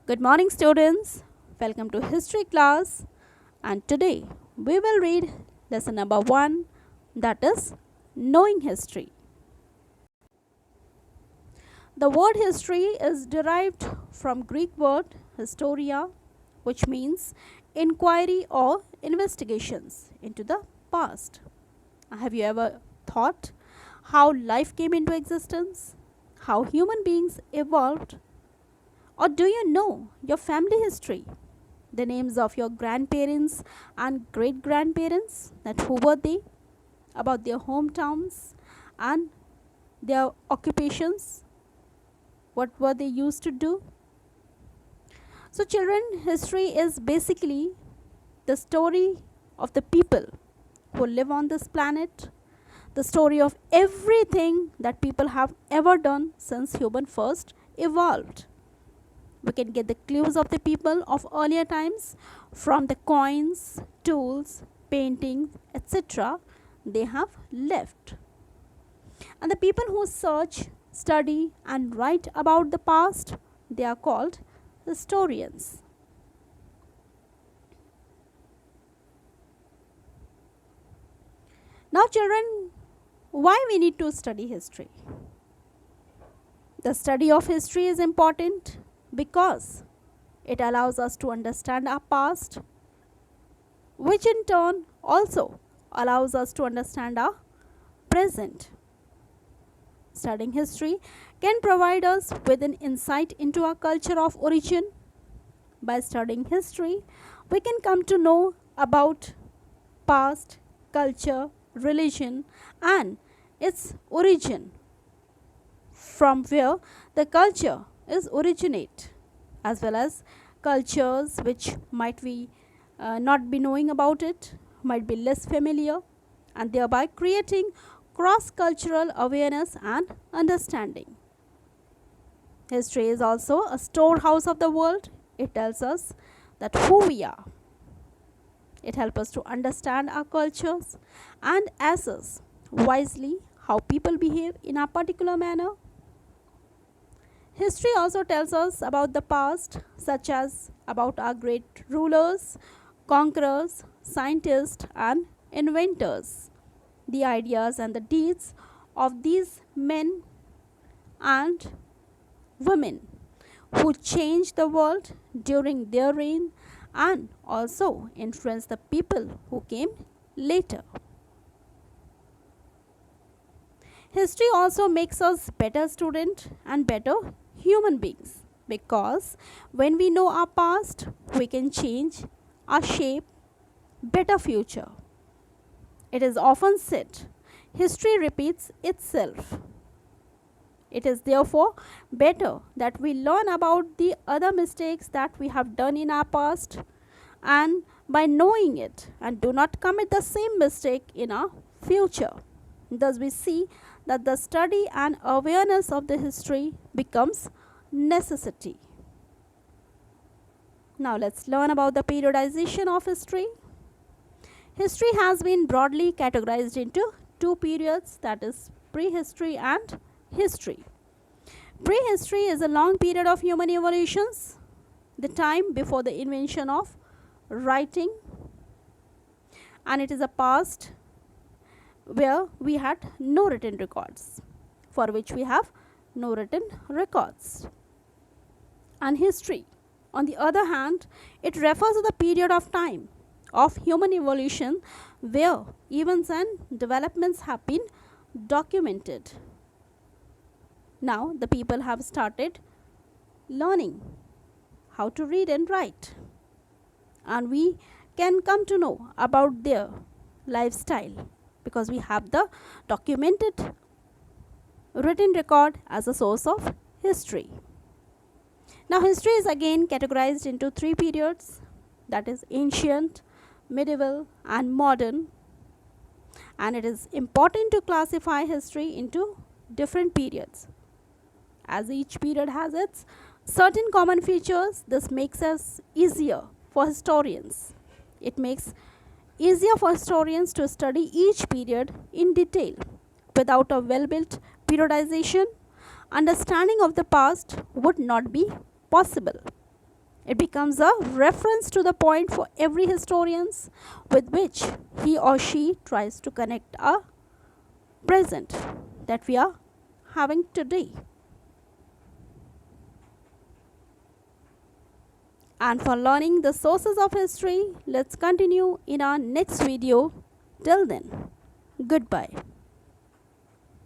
Good morning, students. Welcome to history class. And today we will read lesson number 1, that is knowing history. The word history is derived from Greek word historia, which means inquiry or investigations into the past. Have you ever thought how life came into existence? How human beings evolved? Or do you know your family history? The names of your grandparents and great grandparents, that who were they, about their hometowns and their occupations, what were they used to do. So, children, history is basically the story of the people who live on this planet, the story of everything that people have ever done since human first evolved. We can get the clues of the people of earlier times from the coins, tools, paintings, etc. they have left. And the people who search, study, and write about the past, they are called historians. Now, children, why we need to study history? The study of history is important because it allows us to understand our past, which in turn also allows us to understand our present. Studying history can provide us with an insight into our culture of origin. By studying history, we can come to know about past, culture, religion, and its origin, from where the culture is originate, as well as cultures which might we not be knowing about it, might be less familiar, and thereby creating cross cultural awareness and understanding. History is also a storehouse of the world. It tells us that who we are. It helps us to understand our cultures and assess wisely how people behave in a particular manner. History also tells us about the past, such as about our great rulers, conquerors, scientists, and inventors. The ideas and the deeds of these men and women who changed the world during their reign and also influenced the people who came later. History also makes us better students and better human beings, because when we know our past, we can change our shape, better future. It is often said, history repeats itself. It is therefore better that we learn about the other mistakes that we have done in our past, and by knowing it and do not commit the same mistake in our future. Thus we see that the study and awareness of the history becomes necessity. Now let's learn about the periodization of history. History has been broadly categorized into two periods, that is prehistory and history. Prehistory is a long period of human evolutions, the time before the invention of writing, and it is a past where we had no written records, for which we have no written records. And history, on the other hand, it refers to the period of time of human evolution where events and developments have been documented. Now the people have started learning how to read and write, and we can come to know about their lifestyle because we have the documented written record as a source of history. Now history is again categorized into three periods, that is ancient, medieval, and modern. And it is important to classify history into different periods, as each period has its certain common features. This makes us easier for historians. It makes easier for historians to study each period in detail. Without a well-built periodization, understanding of the past would not be possible. It becomes a reference to the point for every historians with which he or she tries to connect a present that we are having today. And for learning the sources of history, let's continue in our next video. Till then, goodbye.